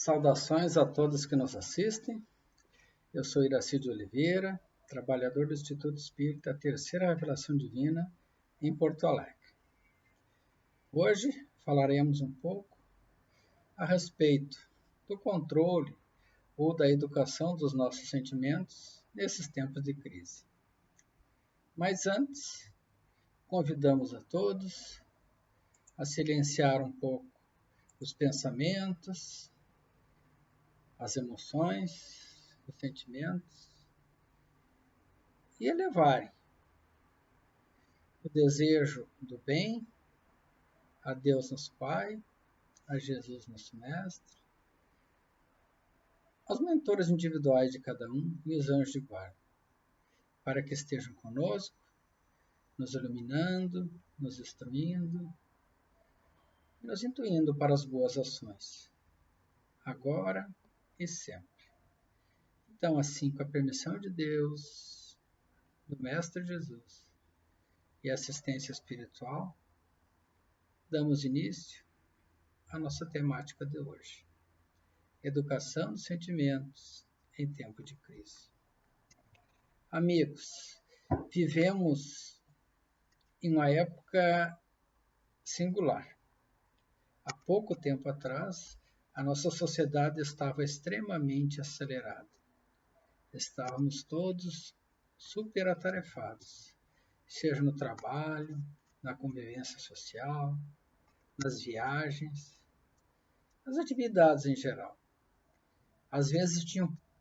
Saudações a todos que nos assistem. Eu sou Iraci de Oliveira, trabalhador do Instituto Espírita Terceira Revelação Divina, em Porto Alegre. Hoje falaremos um pouco a respeito do controle ou da educação dos nossos sentimentos nesses tempos de crise. Mas antes, convidamos a todos a silenciar um pouco os pensamentos, as emoções, os sentimentos e elevarem o desejo do bem a Deus nosso Pai, a Jesus nosso Mestre, aos mentores individuais de cada um e os anjos de guarda, para que estejam conosco, nos iluminando, nos instruindo e nos intuindo para as boas ações, agora e sempre. Então, assim, com a permissão de Deus, do Mestre Jesus e assistência espiritual, damos início à nossa temática de hoje. Educação dos sentimentos em tempo de crise. Amigos, vivemos em uma época singular. Há pouco tempo atrás, a nossa sociedade estava extremamente acelerada. Estávamos todos super atarefados, seja no trabalho, na convivência social, nas viagens, nas atividades em geral. Às vezes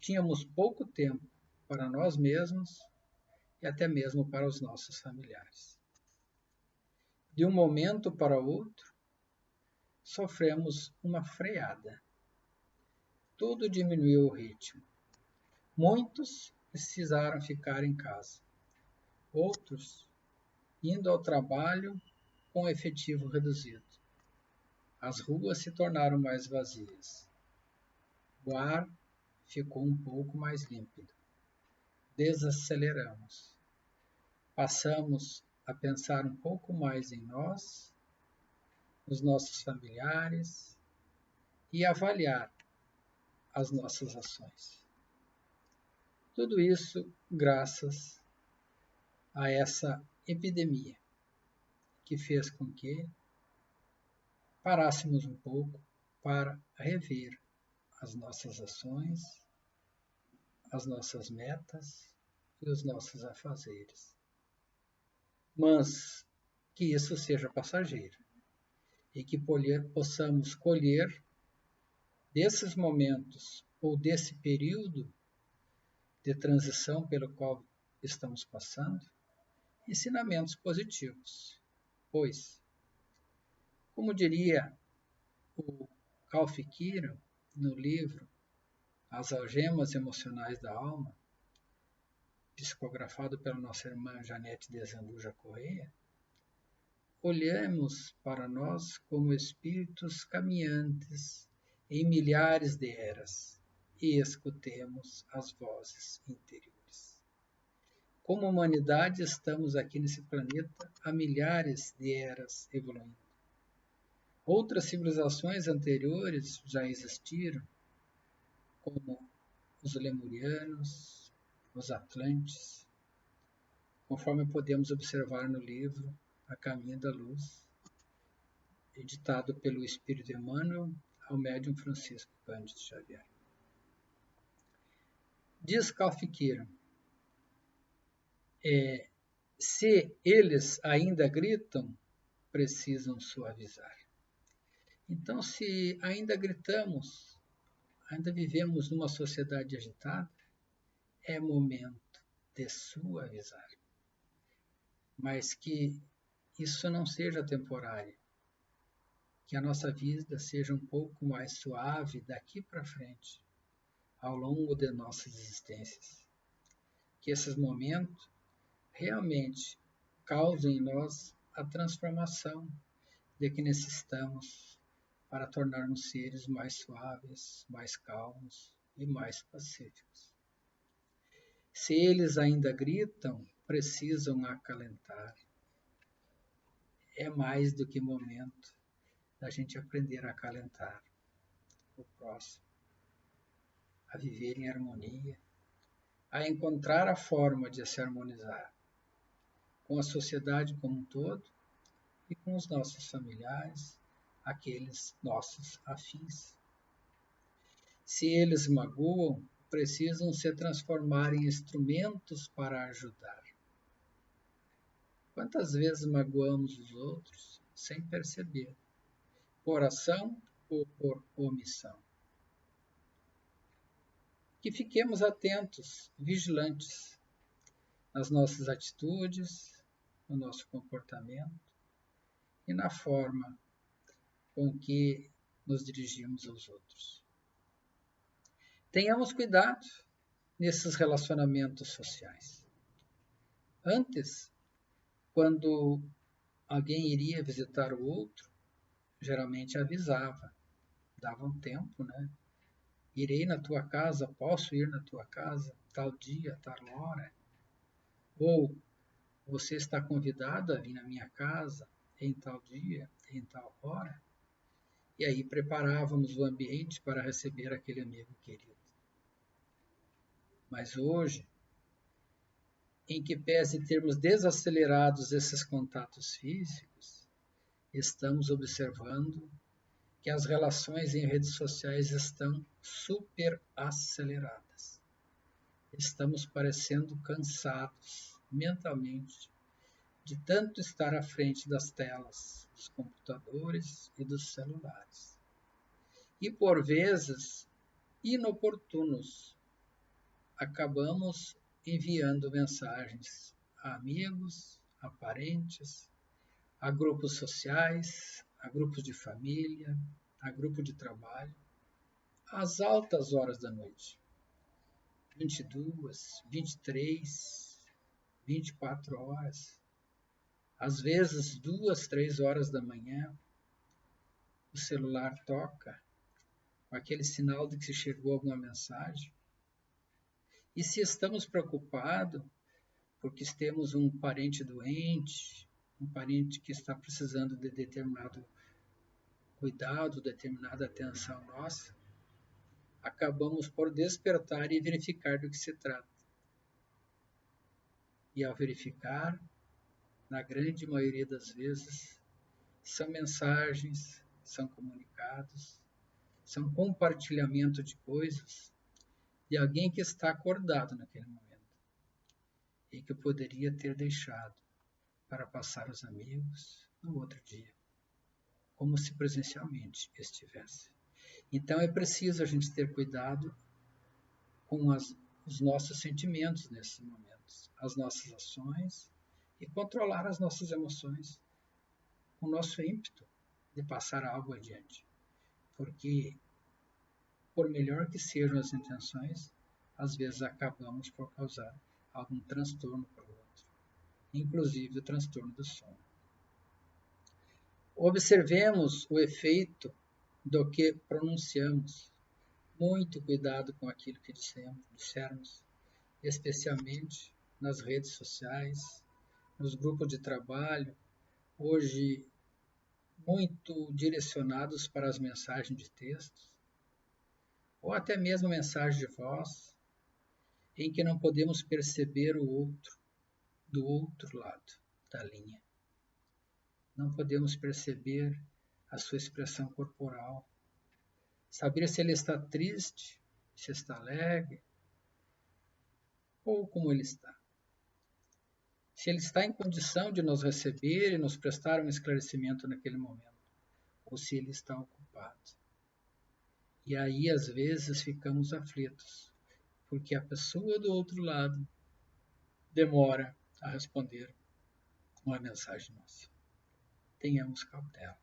tínhamos pouco tempo para nós mesmos e até mesmo para os nossos familiares. De um momento para outro, sofremos uma freada. Tudo diminuiu o ritmo. Muitos precisaram ficar em casa. Outros, indo ao trabalho com efetivo reduzido. As ruas se tornaram mais vazias. O ar ficou um pouco mais límpido. Desaceleramos. Passamos a pensar um pouco mais em nós, nos nossos familiares e avaliar as nossas ações. Tudo isso graças a essa epidemia que fez com que parássemos um pouco para rever as nossas ações, as nossas metas e os nossos afazeres. Mas que isso seja passageiro e que possamos colher desses momentos ou desse período de transição pelo qual estamos passando, ensinamentos positivos. Pois, como diria o Ralph Kiro no livro As Algemas Emocionais da Alma, psicografado pela nossa irmã Janete de Azambuja Correia, olhemos para nós como espíritos caminhantes em milhares de eras e escutemos as vozes interiores. Como humanidade, estamos aqui nesse planeta há milhares de eras evoluindo. Outras civilizações anteriores já existiram, como os lemurianos, os atlantes, conforme podemos observar no livro A Caminho da Luz, editado pelo Espírito Emmanuel ao médium Francisco Cândido Xavier. Diz Ralph Kiro, se eles ainda gritam, precisam suavizar. Então, se ainda gritamos, ainda vivemos numa sociedade agitada, é momento de suavizar. Mas que isso não seja temporário, que a nossa vida seja um pouco mais suave daqui para frente, ao longo de nossas existências. Que esses momentos realmente causem em nós a transformação de que necessitamos para tornarmos seres mais suaves, mais calmos e mais pacíficos. Se eles ainda gritam, precisam acalentar. É mais do que momento da gente aprender a acalentar o próximo, a viver em harmonia, a encontrar a forma de se harmonizar com a sociedade como um todo e com os nossos familiares, aqueles nossos afins. Se eles magoam, precisam se transformar em instrumentos para ajudar. Quantas vezes magoamos os outros sem perceber, por ação ou por omissão? Que fiquemos atentos, vigilantes nas nossas atitudes, no nosso comportamento e na forma com que nos dirigimos aos outros. Tenhamos cuidado nesses relacionamentos sociais. Antes, quando alguém iria visitar o outro, geralmente avisava, dava um tempo, né? Irei na tua casa, posso ir na tua casa, tal dia, tal hora. Ou você está convidado a vir na minha casa em tal dia, em tal hora. E aí preparávamos o ambiente para receber aquele amigo querido. Mas hoje, em que pese termos desacelerados esses contatos físicos, estamos observando que as relações em redes sociais estão super aceleradas. Estamos parecendo cansados mentalmente de tanto estar à frente das telas, dos computadores e dos celulares. E por vezes, inoportunos, acabamos enviando mensagens a amigos, a parentes, a grupos sociais, a grupos de família, a grupo de trabalho, às altas horas da noite. 22, 23, 24 horas. Às vezes, 2, 3 horas da manhã, o celular toca com aquele sinal de que chegou alguma mensagem. E se estamos preocupados porque temos um parente doente, um parente que está precisando de determinado cuidado, determinada atenção nossa, acabamos por despertar e verificar do que se trata. E ao verificar, na grande maioria das vezes, são mensagens, são comunicados, são compartilhamento de coisas de alguém que está acordado naquele momento e que poderia ter deixado para passar os amigos no outro dia, como se presencialmente estivesse. Então é preciso a gente ter cuidado com os nossos sentimentos nesses momentos, as nossas ações e controlar as nossas emoções, o nosso ímpeto de passar algo adiante. Porque, por melhor que sejam as intenções, às vezes acabamos por causar algum transtorno para o outro, inclusive o transtorno do sono. Observemos o efeito do que pronunciamos. Muito cuidado com aquilo que dissermos, especialmente nas redes sociais, nos grupos de trabalho, hoje muito direcionados para as mensagens de textos, ou até mesmo mensagem de voz, em que não podemos perceber o outro do outro lado da linha. Não podemos perceber a sua expressão corporal, saber se ele está triste, se está alegre, ou como ele está. Se ele está em condição de nos receber e nos prestar um esclarecimento naquele momento, ou se ele está ocupado. E aí, às vezes, ficamos aflitos, porque a pessoa do outro lado demora a responder uma mensagem nossa. Tenhamos cautela.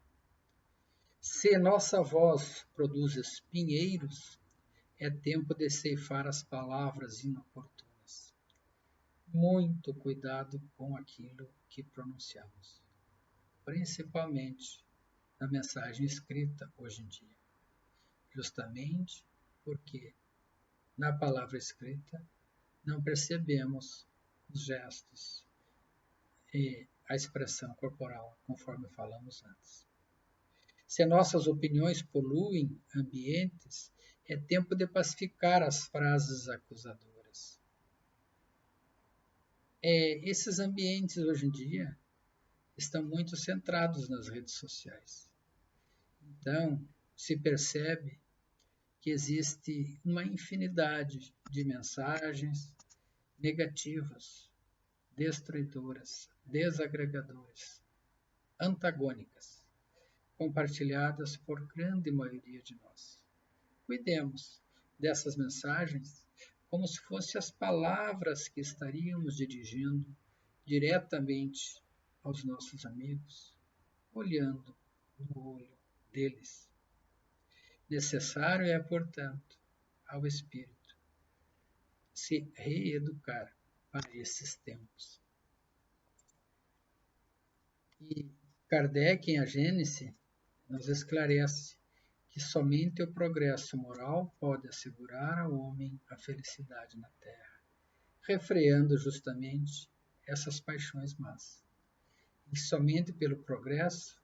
Se nossa voz produz espinheiros, é tempo de ceifar as palavras inoportunas. Muito cuidado com aquilo que pronunciamos, principalmente na mensagem escrita hoje em dia. Justamente porque na palavra escrita não percebemos os gestos e a expressão corporal, conforme falamos antes. Se nossas opiniões poluem ambientes, É tempo de pacificar as frases acusadoras. Esses ambientes hoje em dia estão muito centrados nas redes sociais. Então, se percebe que existe uma infinidade de mensagens negativas, destruidoras, desagregadoras, antagônicas, compartilhadas por grande maioria de nós. Cuidemos dessas mensagens como se fossem as palavras que estaríamos dirigindo diretamente aos nossos amigos, olhando no olho deles. Necessário é, portanto, ao espírito se reeducar para esses tempos. E Kardec, em A Gênese, nos esclarece que somente o progresso moral pode assegurar ao homem a felicidade na Terra, refreando justamente essas paixões más. E somente pelo progresso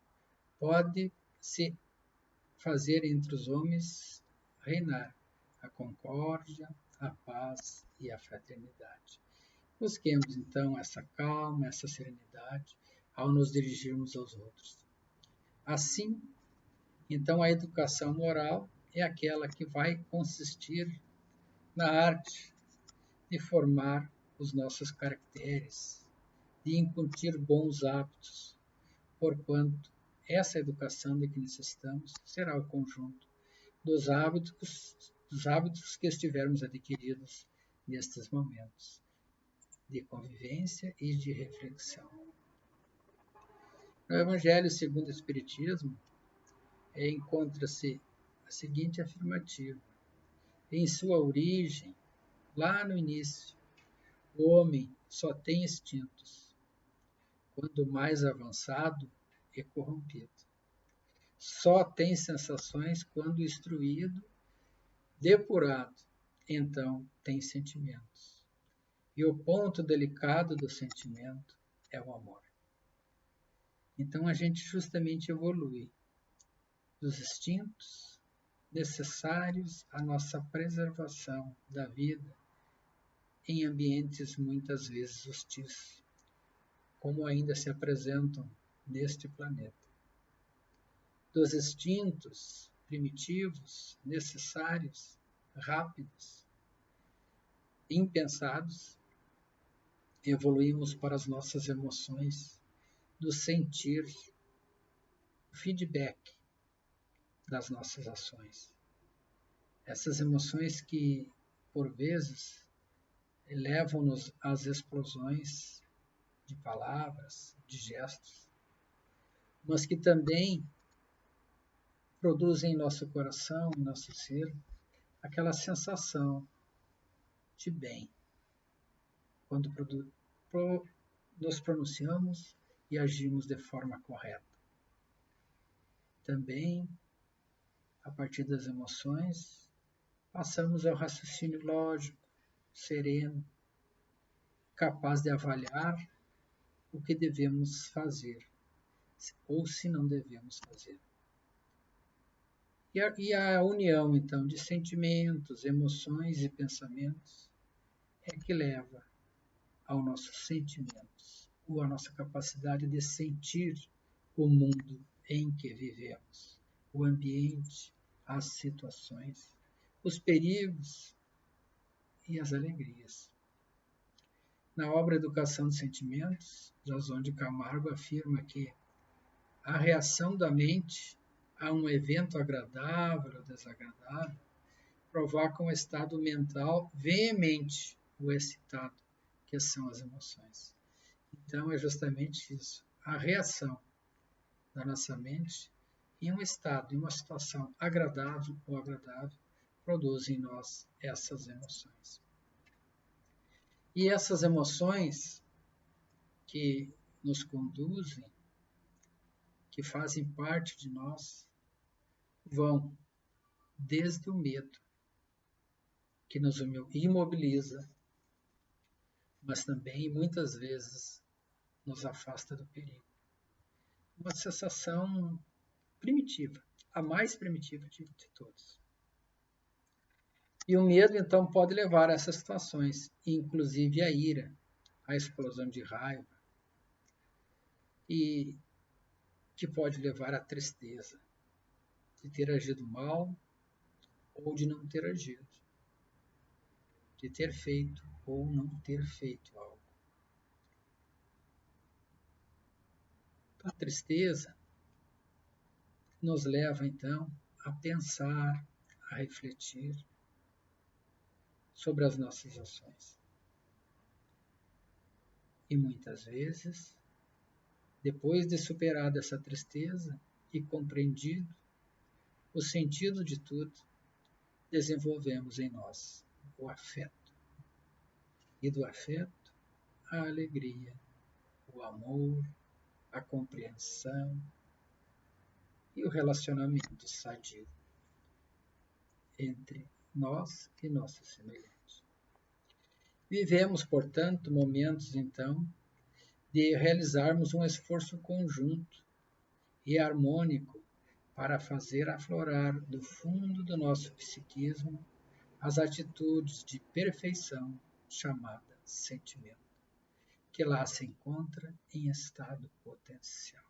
pode-se fazer entre os homens reinar a concórdia, a paz e a fraternidade. Busquemos, então, essa calma, essa serenidade ao nos dirigirmos aos outros. Assim, então, a educação moral é aquela que vai consistir na arte de formar os nossos caracteres, de incutir bons hábitos, porquanto essa educação de que necessitamos será o conjunto dos hábitos que estivermos adquiridos nestes momentos de convivência e de reflexão. No Evangelho segundo o Espiritismo, encontra-se a seguinte afirmativa: em sua origem, lá no início, o homem só tem instintos. Quando mais avançado, é corrompido. Só tem sensações quando instruído, depurado, então tem sentimentos. E o ponto delicado do sentimento é o amor. Então a gente justamente evolui dos instintos necessários à nossa preservação da vida em ambientes muitas vezes hostis, como ainda se apresentam neste planeta. Dos instintos primitivos, necessários, rápidos, impensados, evoluímos para as nossas emoções, do sentir, feedback das nossas ações. Essas emoções que, por vezes, levam-nos às explosões de palavras, de gestos, mas que também produzem em nosso coração, em nosso ser, aquela sensação de bem, quando nos pronunciamos e agimos de forma correta. Também, a partir das emoções, passamos ao raciocínio lógico, sereno, capaz de avaliar o que devemos fazer, ou se não devemos fazer. E a união, então, de sentimentos, emoções e pensamentos é que leva aos nossos sentimentos, ou à nossa capacidade de sentir o mundo em que vivemos, o ambiente, as situações, os perigos e as alegrias. Na obra Educação dos Sentimentos, Jason de Camargo afirma que a reação da mente a um evento agradável ou desagradável provoca um estado mental veemente ou excitado, que são as emoções. Então, é justamente isso, a reação da nossa mente em um estado, em uma situação agradável ou agradável, produz em nós essas emoções. E essas emoções que nos conduzem, que fazem parte de nós, vão desde o medo, que nos imobiliza, mas também, muitas vezes, nos afasta do perigo. Uma sensação primitiva, a mais primitiva de todos. E o medo, então, pode levar a essas situações, inclusive a ira, a explosão de raiva, e que pode levar à tristeza de ter agido mal ou de não ter agido, de ter feito ou não ter feito algo. A tristeza nos leva, então, a pensar, a refletir sobre as nossas ações. E muitas vezes, depois de superada essa tristeza e compreendido o sentido de tudo, desenvolvemos em nós o afeto. E do afeto, a alegria, o amor, a compreensão e o relacionamento sadio entre nós e nossos semelhantes. Vivemos, portanto, momentos, então, de realizarmos um esforço conjunto e harmônico para fazer aflorar do fundo do nosso psiquismo as atitudes de perfeição chamada sentimento, que lá se encontra em estado potencial.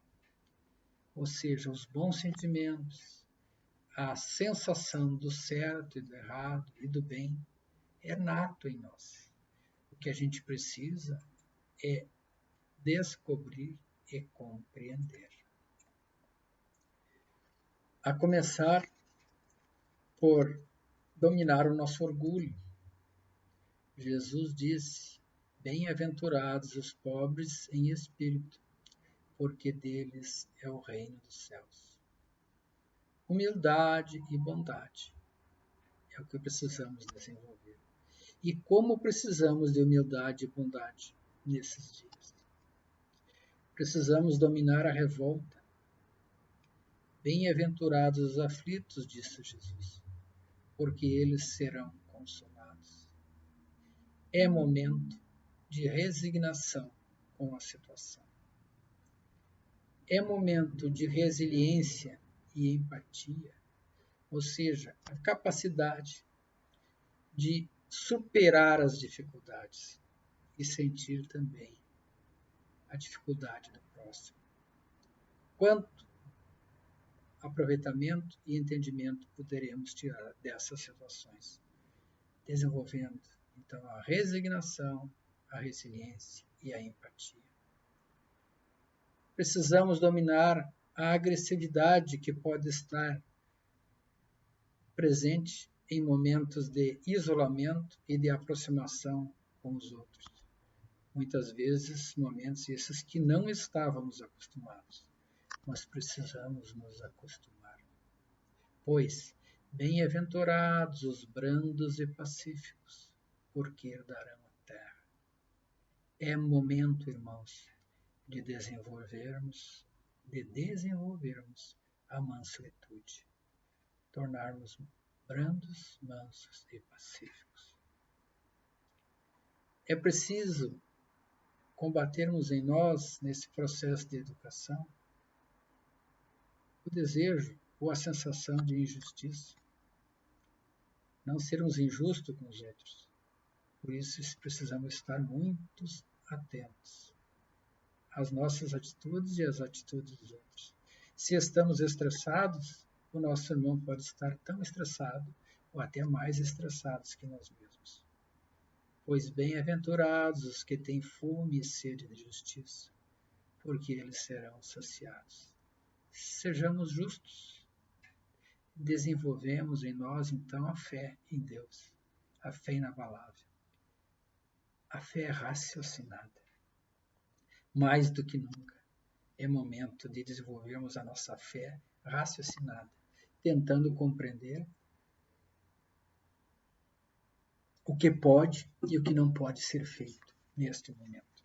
Ou seja, os bons sentimentos, a sensação do certo e do errado e do bem é nato em nós. O que a gente precisa é descobrir e compreender. A começar por dominar o nosso orgulho. Jesus disse: bem-aventurados os pobres em espírito, porque deles é o reino dos céus. Humildade e bondade é o que precisamos desenvolver. E como precisamos de humildade e bondade nesses dias? Precisamos dominar a revolta. Bem-aventurados os aflitos, disse Jesus, porque eles serão consolados. É momento de resignação com a situação. É momento de resiliência e empatia, ou seja, a capacidade de superar as dificuldades e sentir também a dificuldade do próximo. Quanto aproveitamento e entendimento poderemos tirar dessas situações, desenvolvendo então a resignação, a resiliência e a empatia. Precisamos dominar a agressividade que pode estar presente em momentos de isolamento e de aproximação com os outros. Muitas vezes, momentos esses que não estávamos acostumados, mas precisamos nos acostumar. Pois, bem-aventurados os brandos e pacíficos, porque herdarão a terra. É momento, irmãos, de desenvolvermos a mansuetude, tornarmos brandos, mansos e pacíficos. É preciso combatermos em nós, nesse processo de educação, o desejo ou a sensação de injustiça. Não sermos injustos com os outros. Por isso, precisamos estar muito atentos às nossas atitudes e às atitudes dos outros. Se estamos estressados, o nosso irmão pode estar tão estressado ou até mais estressados que nós mesmos. Pois bem-aventurados os que têm fome e sede de justiça, porque eles serão saciados. Sejamos justos. Desenvolvemos em nós, então, a fé em Deus, a fé inabalável. A fé é raciocinada. Mais do que nunca, é momento de desenvolvermos a nossa fé raciocinada, tentando compreender o que pode e o que não pode ser feito neste momento.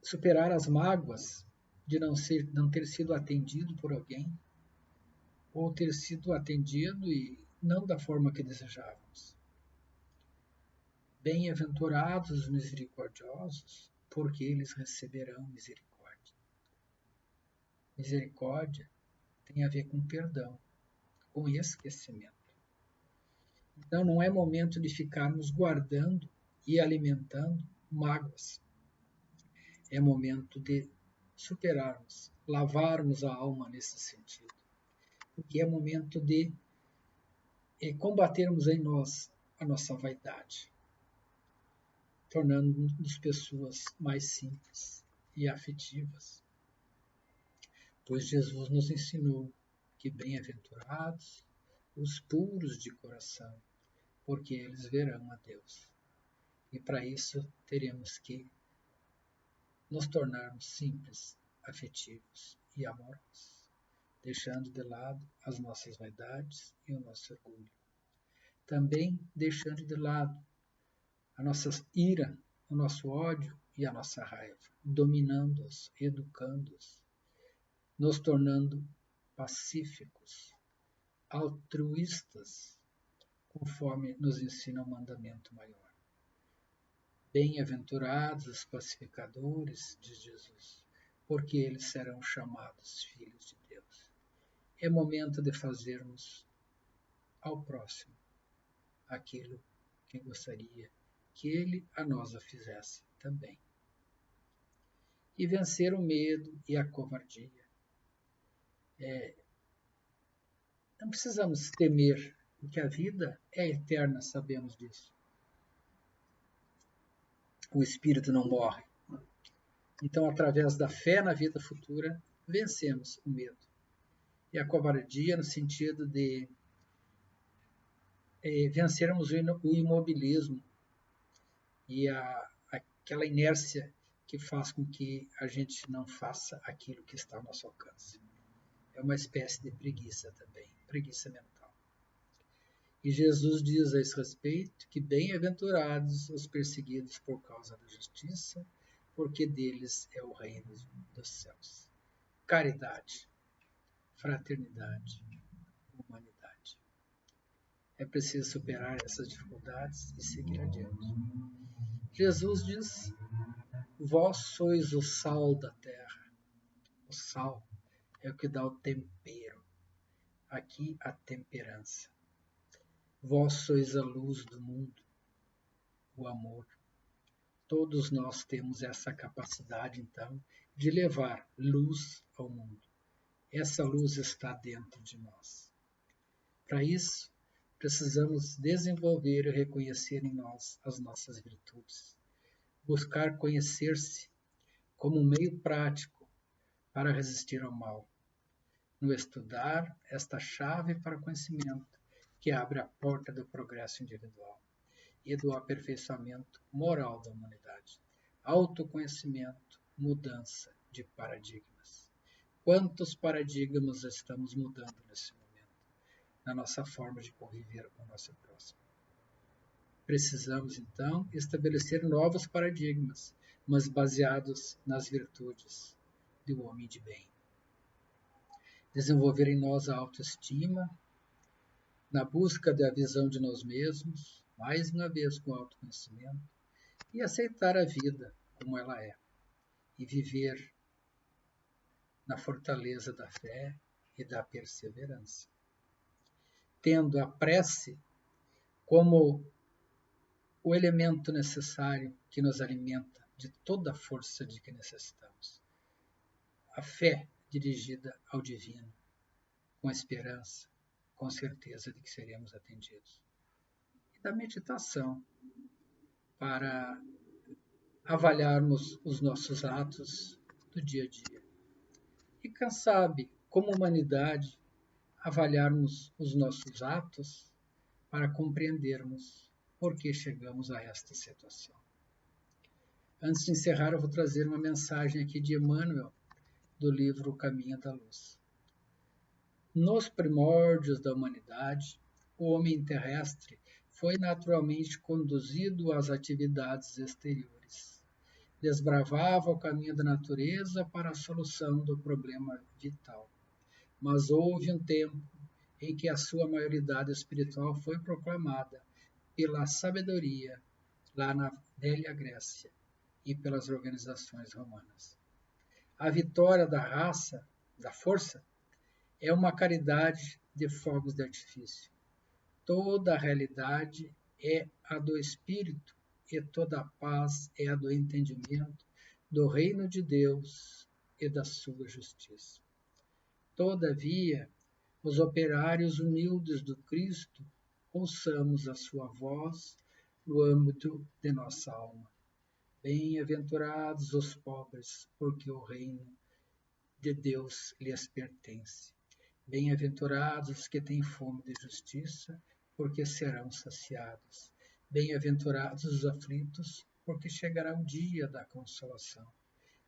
Superar as mágoas de não ter sido atendido por alguém, ou ter sido atendido e não da forma que desejávamos. Bem-aventurados os misericordiosos, porque eles receberão misericórdia. Misericórdia tem a ver com perdão, com esquecimento. Então não é momento de ficarmos guardando e alimentando mágoas. É momento de superarmos, lavarmos a alma nesse sentido. Porque é momento de combatermos em nós a nossa vaidade, tornando-nos pessoas mais simples e afetivas. Pois Jesus nos ensinou que bem-aventurados os puros de coração, porque eles verão a Deus. E para isso teremos que nos tornarmos simples, afetivos e amorosos, deixando de lado as nossas vaidades e o nosso orgulho. Também deixando de lado a nossa ira, o nosso ódio e a nossa raiva, dominando-os, educando-os, nos tornando pacíficos, altruístas, conforme nos ensina o mandamento maior. Bem-aventurados os pacificadores, diz Jesus, porque eles serão chamados filhos de Deus. É momento de fazermos ao próximo aquilo que gostaria que ele a nós o fizesse também. E vencer o medo e a covardia. Não precisamos temer, porque a vida é eterna, sabemos disso. O espírito não morre. Então, através da fé na vida futura, vencemos o medo. E a covardia no sentido de vencermos o imobilismo e aquela inércia que faz com que a gente não faça aquilo que está ao nosso alcance. É uma espécie de preguiça também, preguiça mental. E Jesus diz a esse respeito que bem-aventurados os perseguidos por causa da justiça, porque deles é o reino dos céus. Caridade, fraternidade, humanidade. É preciso superar essas dificuldades e seguir adiante. Jesus diz: vós sois o sal da terra. O sal é o que dá o tempero. Aqui a temperança. Vós sois a luz do mundo, o amor. Todos nós temos essa capacidade, então, de levar luz ao mundo. Essa luz está dentro de nós. Para isso, precisamos desenvolver e reconhecer em nós as nossas virtudes. Buscar conhecer-se como um meio prático para resistir ao mal. No estudar esta chave para o conhecimento, que abre a porta do progresso individual e do aperfeiçoamento moral da humanidade. Autoconhecimento, mudança de paradigmas. Quantos paradigmas estamos mudando nesse momento, na nossa forma de conviver com o nosso próximo? Precisamos, então, estabelecer novos paradigmas, mas baseados nas virtudes do homem de bem. Desenvolver em nós a autoestima, na busca da visão de nós mesmos, mais uma vez com autoconhecimento, e aceitar a vida como ela é, e viver na fortaleza da fé e da perseverança. Tendo a prece como o elemento necessário que nos alimenta de toda a força de que necessitamos. A fé dirigida ao divino, com esperança, com certeza de que seremos atendidos. E da meditação, para avaliarmos os nossos atos do dia a dia. E quem sabe, como humanidade, avaliarmos os nossos atos para compreendermos por que chegamos a esta situação. Antes de encerrar, eu vou trazer uma mensagem aqui de Emmanuel, do livro O Caminho da Luz. Nos primórdios da humanidade, o homem terrestre foi naturalmente conduzido às atividades exteriores. Desbravava o caminho da natureza para a solução do problema vital. Mas houve um tempo em que a sua maioridade espiritual foi proclamada pela sabedoria lá na velha Grécia e pelas organizações romanas. A vitória da raça, da força, é uma caridade de fogos de artifício, Toda a realidade é a do Espírito e toda a paz é a do entendimento, do reino de Deus e da sua justiça. Todavia, os operários humildes do Cristo, ouçamos a sua voz no âmbito de nossa alma. Bem-aventurados os pobres, porque o reino de Deus lhes pertence. Bem-aventurados os que têm fome de justiça, porque serão saciados. Bem-aventurados os aflitos, porque chegará o dia da consolação.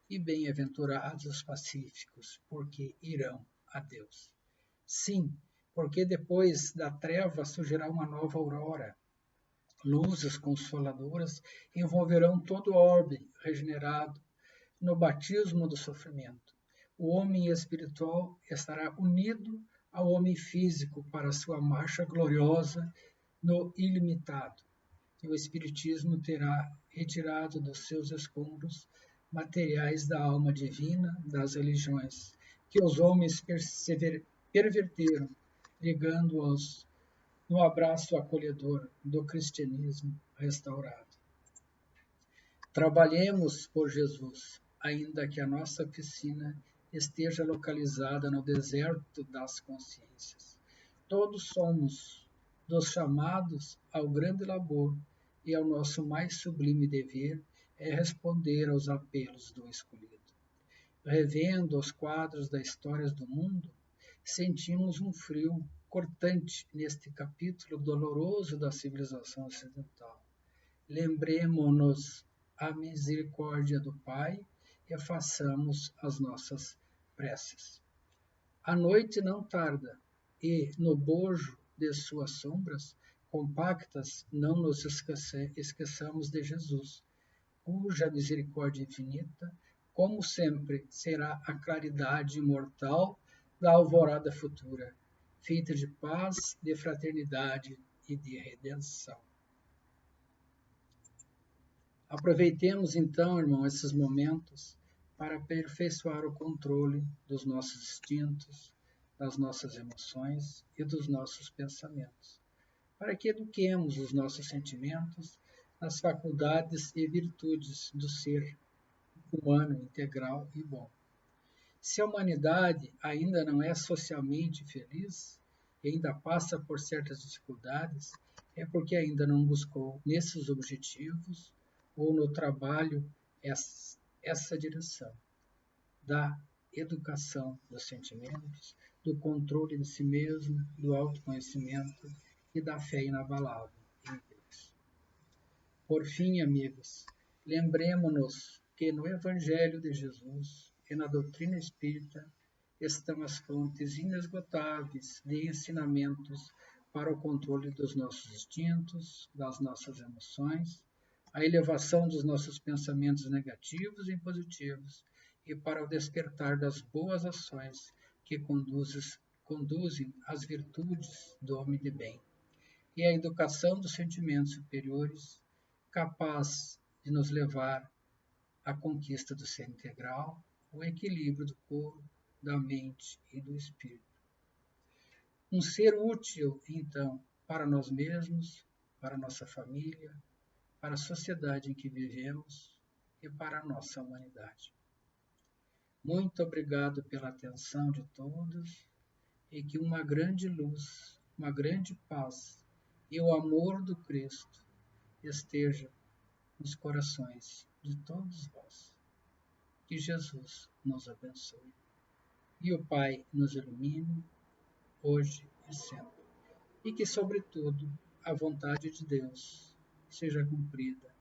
E bem-aventurados os pacíficos, porque irão a Deus. Sim, porque depois da treva surgirá uma nova aurora. Luzes consoladoras envolverão todo o orbe regenerado no batismo do sofrimento. O homem espiritual estará unido ao homem físico para sua marcha gloriosa no ilimitado. E o Espiritismo terá retirado dos seus escombros materiais da alma divina das religiões, que os homens perverteram, ligando-os no abraço acolhedor do cristianismo restaurado. Trabalhemos por Jesus, ainda que a nossa oficina esteja localizada no deserto das consciências. Todos somos dos chamados ao grande labor, e ao nosso mais sublime dever é responder aos apelos do escolhido. Revendo os quadros das histórias do mundo, sentimos um frio cortante neste capítulo doloroso da civilização ocidental. Lembremo-nos a misericórdia do Pai e façamos as nossas preces. A noite não tarda, e, no bojo de suas sombras compactas, não nos esqueçamos de Jesus, cuja misericórdia infinita, como sempre, será a claridade imortal da alvorada futura, feita de paz, de fraternidade e de redenção. Aproveitemos então, irmão, esses momentos para aperfeiçoar o controle dos nossos instintos, das nossas emoções e dos nossos pensamentos, para que eduquemos os nossos sentimentos nas faculdades e virtudes do ser humano integral e bom. Se a humanidade ainda não é socialmente feliz e ainda passa por certas dificuldades, é porque ainda não buscou nesses objetivos ou no trabalho essa direção da educação dos sentimentos, do controle de si mesmo, do autoconhecimento e da fé inabalável em Deus. Por fim, amigos, lembremo-nos que no Evangelho de Jesus e na doutrina espírita estão as fontes inesgotáveis de ensinamentos para o controle dos nossos instintos, das nossas emoções, a elevação dos nossos pensamentos negativos e positivos e para o despertar das boas ações que conduzem às virtudes do homem de bem, e a educação dos sentimentos superiores, capaz de nos levar à conquista do ser integral, o equilíbrio do corpo, da mente e do espírito. Um ser útil, então, para nós mesmos, para a nossa família, para a sociedade em que vivemos e para a nossa humanidade. Muito obrigado pela atenção de todos e que uma grande luz, uma grande paz e o amor do Cristo esteja nos corações de todos vós. Que Jesus nos abençoe e o Pai nos ilumine, hoje e sempre. E que, sobretudo, a vontade de Deus seja cumprida,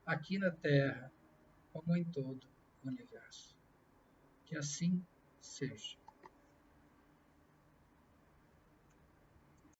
aqui na Terra, como em todo o universo. Que assim seja.